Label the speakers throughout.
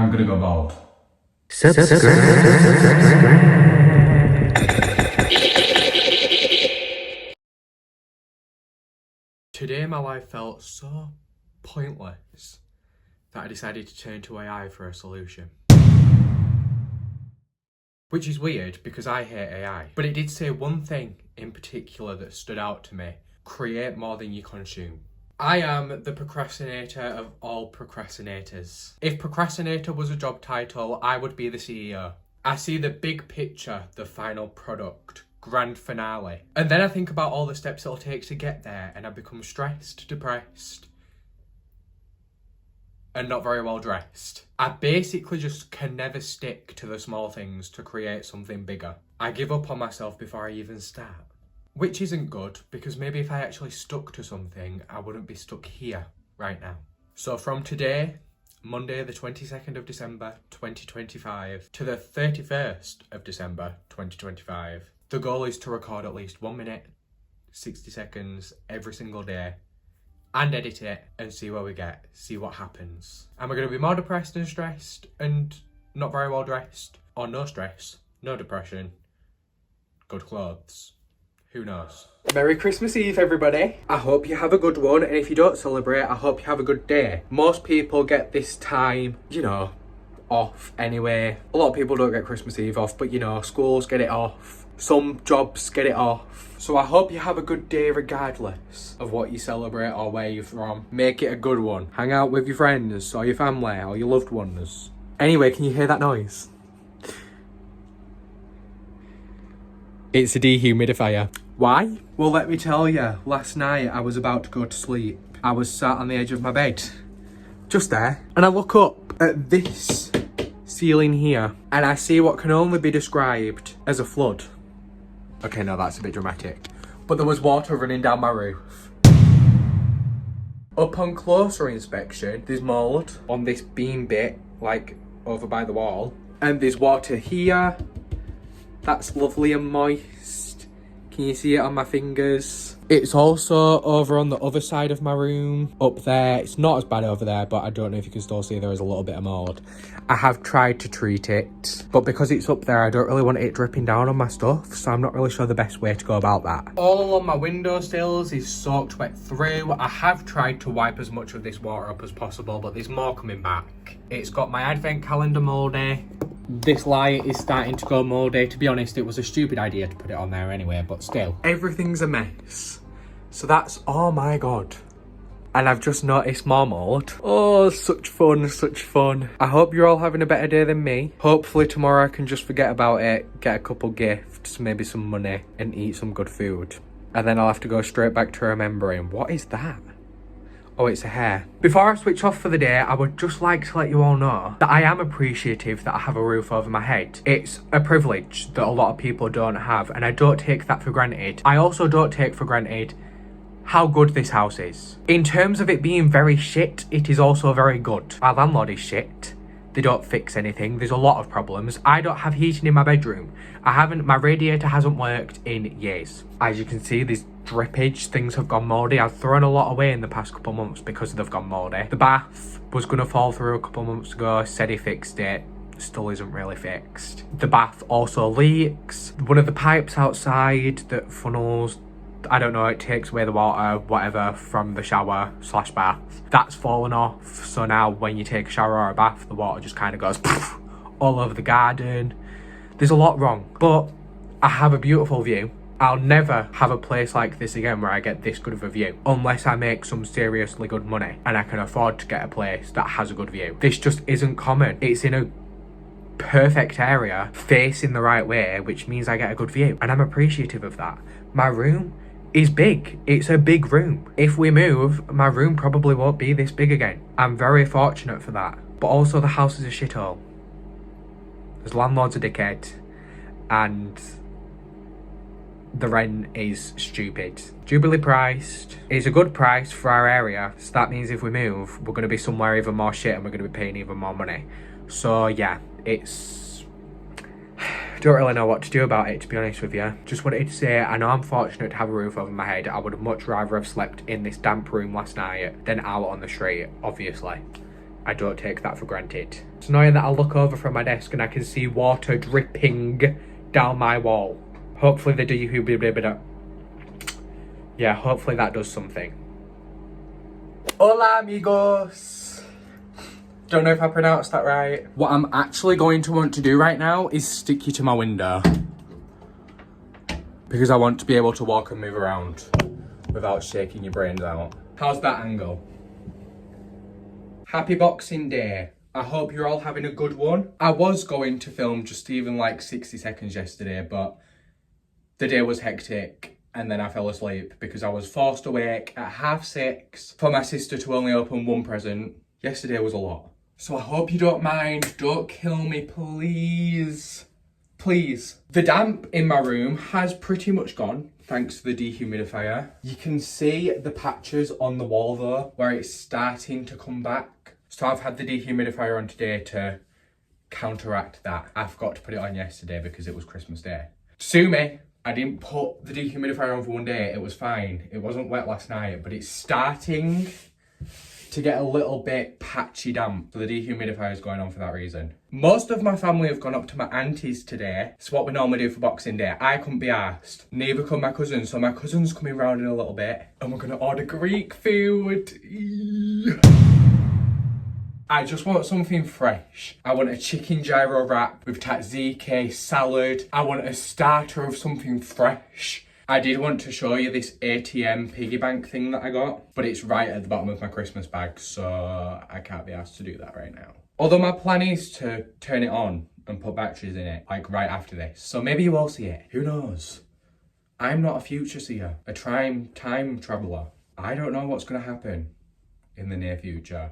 Speaker 1: I'm gonna go bald.
Speaker 2: Today my life felt so pointless that I decided to turn to AI for a solution. Which is weird because I hate AI. But it did say one thing in particular that stood out to me. Create more than you consume. I am the procrastinator of all procrastinators. If procrastinator was a job title, I would be the CEO. I see the big picture, the final product, grand finale. And then I think about all the steps it'll take to get there and I become stressed, depressed, and not very well dressed. I basically just can never stick to the small things to create something bigger. I give up on myself before I even start. Which isn't good, because maybe if I actually stuck to something, I wouldn't be stuck here right now. So from today, Monday the 22nd of December 2025 to the 31st of December 2025, the goal is to record at least 1 minute, 60 seconds every single day and edit it and see where we get, see what happens. Am I going to be more depressed and stressed and not very well dressed? Or no stress, no depression, good clothes? Who knows? Merry Christmas Eve, everybody. I hope you have a good one, and if you don't celebrate, I hope you have a good day. Most people get this time, off anyway. A lot of people don't get Christmas Eve off, but schools get it off. Some jobs get it off. So I hope you have a good day regardless of what you celebrate or where you're from. Make it a good one. Hang out with your friends or your family or your loved ones. Anyway, can you hear that noise? It's a dehumidifier. Why? Well, let me tell you, last night I was about to go to sleep. I was sat on the edge of my bed, just there, and I look up at this ceiling here, and I see what can only be described as a flood. Okay, no, that's a bit dramatic. But there was water running down my roof. Upon closer inspection, there's mould on this beam bit, like over by the wall, and there's water here. That's lovely and moist. Can you see it on my fingers? It's also over on the other side of my room, up there. It's not as bad over there, but I don't know if you can still see there is a little bit of mould. I have tried to treat it, but because it's up there, I don't really want it dripping down on my stuff, so I'm not really sure the best way to go about that. All along my windowsills is soaked wet through. I have tried to wipe as much of this water up as possible, but there's more coming back. It's got my advent calendar mouldy. This light is starting to go mouldy. To be honest, it was a stupid idea to put it on there anyway, but still. Everything's a mess. So that's, oh my God. And I've just noticed more mould. Oh, such fun, such fun. I hope you're all having a better day than me. Hopefully tomorrow I can just forget about it, get a couple gifts, maybe some money, and eat some good food. And then I'll have to go straight back to remembering, what is that? Oh, it's a hair. Before I switch off for the day, I would just like to let you all know that I am appreciative that I have a roof over my head. It's a privilege that a lot of people don't have, and I don't take that for granted. I also don't take for granted how good this house is. In terms of it being very shit, it is also very good. Our landlord is shit. They don't fix anything. There's a lot of problems. I don't have heating in my bedroom. My radiator hasn't worked in years. As you can see, there's drippage. Things have gone mouldy. I've thrown a lot away in the past couple months because they've gone mouldy. The bath was going to fall through a couple months ago. Said he fixed it. Still isn't really fixed. The bath also leaks. One of the pipes outside that funnels, I don't know, it takes away the water, whatever, from the shower / bath. That's fallen off, so now when you take a shower or a bath, the water just kind of goes all over the garden. There's a lot wrong, but I have a beautiful view. I'll never have a place like this again where I get this good of a view, unless I make some seriously good money and I can afford to get a place that has a good view. This just isn't common. It's in a perfect area, facing the right way, which means I get a good view, and I'm appreciative of that. My room is big. It's a big room. If we move, my room probably won't be this big again. I'm very fortunate for that. But also the house is a shithole. His landlord's a dickhead, and the rent is stupid. Dubially priced. It's a good price for our area, so that means if we move, we're going to be somewhere even more shit and we're going to be paying even more money. So yeah, don't really know what to do about it, to be honest with you. Just wanted to say, I know I'm fortunate to have a roof over my head. I would much rather have slept in this damp room last night than out on the street, obviously. I don't take that for granted. It's annoying that I look over from my desk and I can see water dripping down my wall. Hopefully the dehumidifier... Yeah, hopefully that does something. Hola, amigos. Don't know if I pronounced that right. What I'm actually going to want to do right now is stick you to my window. Because I want to be able to walk and move around without shaking your brains out. How's that angle? Happy Boxing Day. I hope you're all having a good one. I was going to film just even like 60 seconds yesterday, but the day was hectic and then I fell asleep because I was forced awake at 6:30 for my sister to only open one present. Yesterday was a lot. So I hope you don't mind. Don't kill me, please. Please. The damp in my room has pretty much gone, thanks to the dehumidifier. You can see the patches on the wall though, where it's starting to come back. So I've had the dehumidifier on today to counteract that. I forgot to put it on yesterday because it was Christmas Day. Sue me. I didn't put the dehumidifier on for one day. It was fine. It wasn't wet last night, but it's starting to get a little bit patchy damp. So the dehumidifier is going on for that reason. Most of my family have gone up to my auntie's today. It's what we normally do for Boxing Day. I couldn't be arsed. Neither could my cousin. So my cousin's coming round in a little bit and we're gonna order Greek food. I just want something fresh. I want a chicken gyro wrap with tzatziki, salad. I want a starter of something fresh. I did want to show you this ATM piggy bank thing that I got, but it's right at the bottom of my Christmas bag, so I can't be asked to do that right now. Although my plan is to turn it on and put batteries in it, like right after this. So maybe you will see it. Who knows? I'm not a future seer, a time traveller. I don't know what's going to happen in the near future.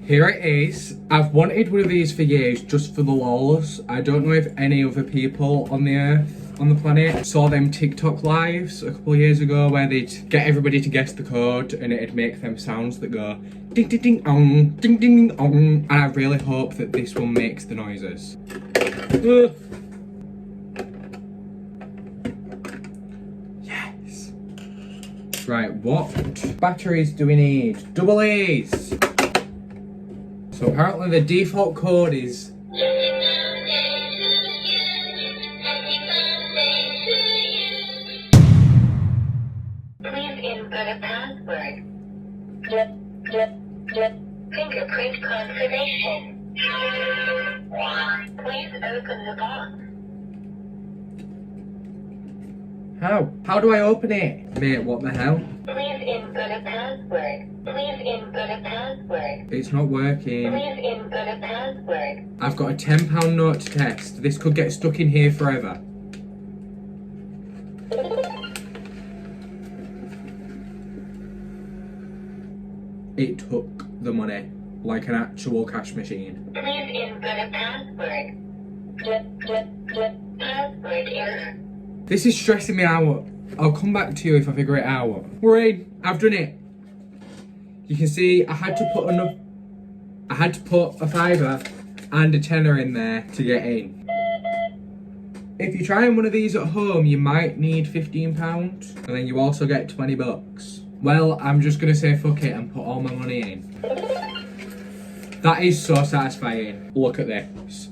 Speaker 2: Here it is. I've wanted one of these for years just for the lols. I don't know if any other people on the earth, on the planet, saw them TikTok lives a couple of years ago where they'd get everybody to guess the code and it'd make them sounds that go ding ding ding ong, ding ding ding ong. And I really hope that this one makes the noises. Yes. Right, what batteries do we need? Double A's. So apparently the default code is...
Speaker 1: Please input a password. Clip, clip, clip. Fingerprint confirmation. Please open the box.
Speaker 2: How? How do I open it? Mate, what the hell?
Speaker 1: Please input a password. Please input a password.
Speaker 2: It's not working.
Speaker 1: Please input a password.
Speaker 2: I've got a £10 note to test. This could get stuck in here forever. It took the money like an actual cash machine.
Speaker 1: Please input a password. Clip, clip, clip. Password error.
Speaker 2: This is stressing me out. I'll come back to you if I figure it out. We're in. I've done it. You can see I had to put a fiver and a tenner in there to get in. If you're trying one of these at home, you might need £15 and then you also get 20 bucks. Well, I'm just gonna say fuck it and put all my money in. That is so satisfying. Look at this.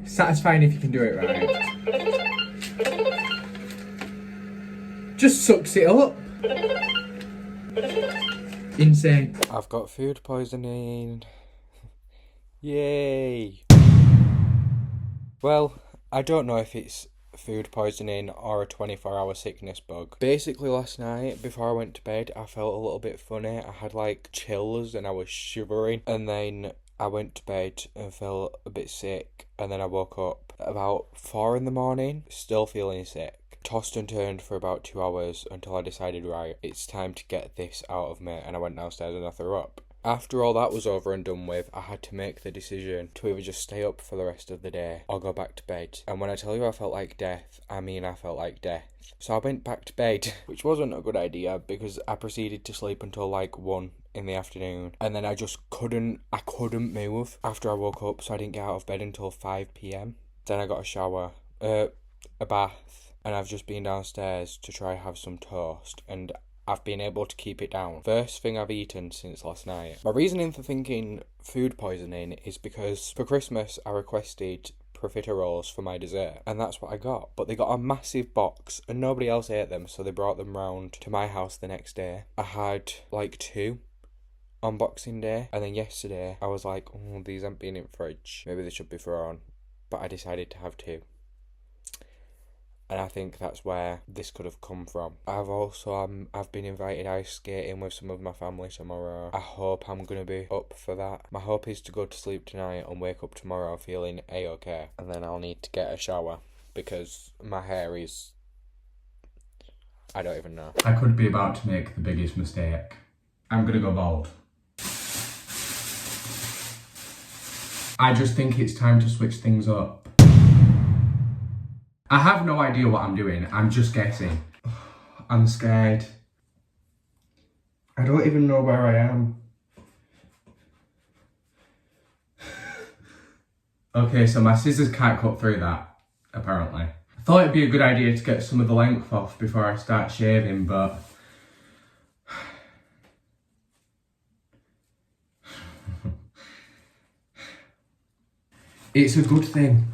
Speaker 2: Satisfying if you can do it right. Just sucks it up. Insane. I've got food poisoning. Yay. Well, I don't know if it's food poisoning or a 24-hour sickness bug. Basically last night before I went to bed I felt a little bit funny. I had like chills and I was shivering, and then I went to bed and felt a bit sick, and then I woke up at about 4 in the morning, still feeling sick. Tossed and turned for about 2 hours until I decided, right, it's time to get this out of me, and I went downstairs and I threw up. After all that was over and done with, I had to make the decision to either just stay up for the rest of the day or go back to bed. And when I tell you I felt like death, I mean I felt like death. So I went back to bed, which wasn't a good idea because I proceeded to sleep until like 1 in the afternoon, and then I couldn't move after I woke up, so I didn't get out of bed until 5 p.m. Then I got a shower, a bath, and I've just been downstairs to try have some toast, and I've been able to keep it down. First thing I've eaten since last night. My reasoning for thinking food poisoning is because for Christmas I requested profiteroles for my dessert, and that's what I got. But they got a massive box and nobody else ate them, so they brought them round to my house the next day. I had like 2 on Boxing Day, and then yesterday I was like, oh, these haven't been in fridge, maybe they should be thrown, but I decided to have 2. And I think that's where this could have come from. I've been invited ice skating with some of my family tomorrow. I hope I'm going to be up for that. My hope is to go to sleep tonight and wake up tomorrow feeling A-okay. And then I'll need to get a shower because my hair is... I don't even know. I could be about to make the biggest mistake. I'm going to go bald. I just think it's time to switch things up. I have no idea what I'm doing, I'm just guessing. I'm scared. I don't even know where I am. Okay, so my scissors can't cut through that, apparently. I thought it'd be a good idea to get some of the length off before I start shaving, but... It's a good thing.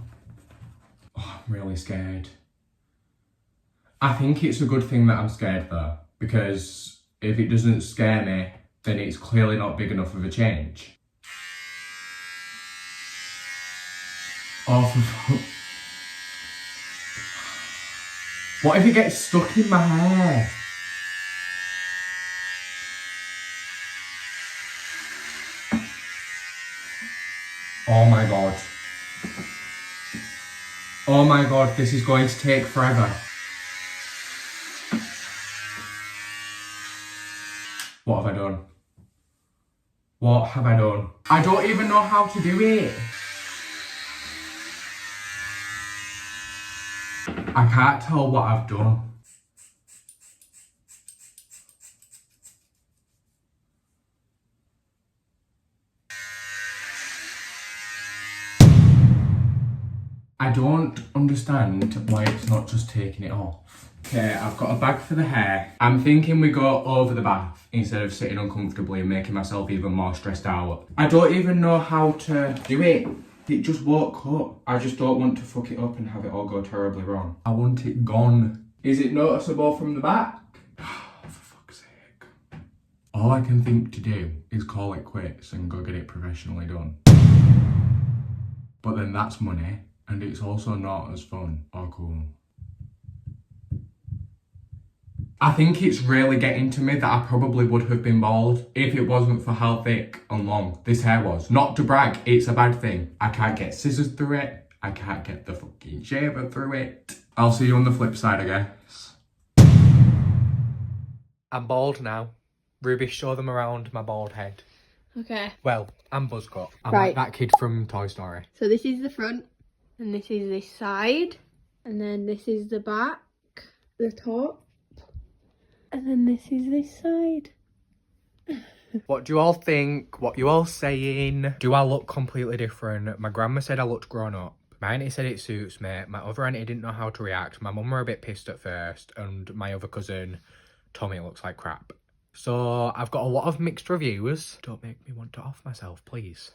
Speaker 2: I'm really scared. I think it's a good thing that I'm scared though, because if it doesn't scare me, then it's clearly not big enough of a change. Oh, what if it gets stuck in my hair? Oh my god. Oh my god, this is going to take forever. What have I done? What have I done? I don't even know how to do it. I can't tell what I've done. I don't understand why it's not just taking it off. Okay, I've got a bag for the hair. I'm thinking we go over the bath instead of sitting uncomfortably and making myself even more stressed out. I don't even know how to do it. It just won't cut. I just don't want to fuck it up and have it all go terribly wrong. I want it gone. Is it noticeable from the back? For fuck's sake. All I can think to do is call it quits and go get it professionally done. But then that's money. And it's also not as fun or cool. I think it's really getting to me that I probably would have been bald if it wasn't for how thick and long this hair was. Not to brag, it's a bad thing. I can't get scissors through it. I can't get the fucking shaver through it. I'll see you on the flip side, I guess. I'm bald now. Ruby, show them around my bald head.
Speaker 3: Okay.
Speaker 2: Well, I'm buzzcut. I'm
Speaker 3: Right.
Speaker 2: like that kid from Toy Story.
Speaker 3: So this is the front, and this is this side, and then this is the back, the top, and then this is this side.
Speaker 2: What do you all think? What you all saying? Do I look completely different? My grandma said I looked grown up. My auntie said it suits me. My other auntie didn't know how to react. My mum were a bit pissed at first, and my other cousin told me it looks like crap. So I've got a lot of mixed reviews. Don't make me want to off myself, please.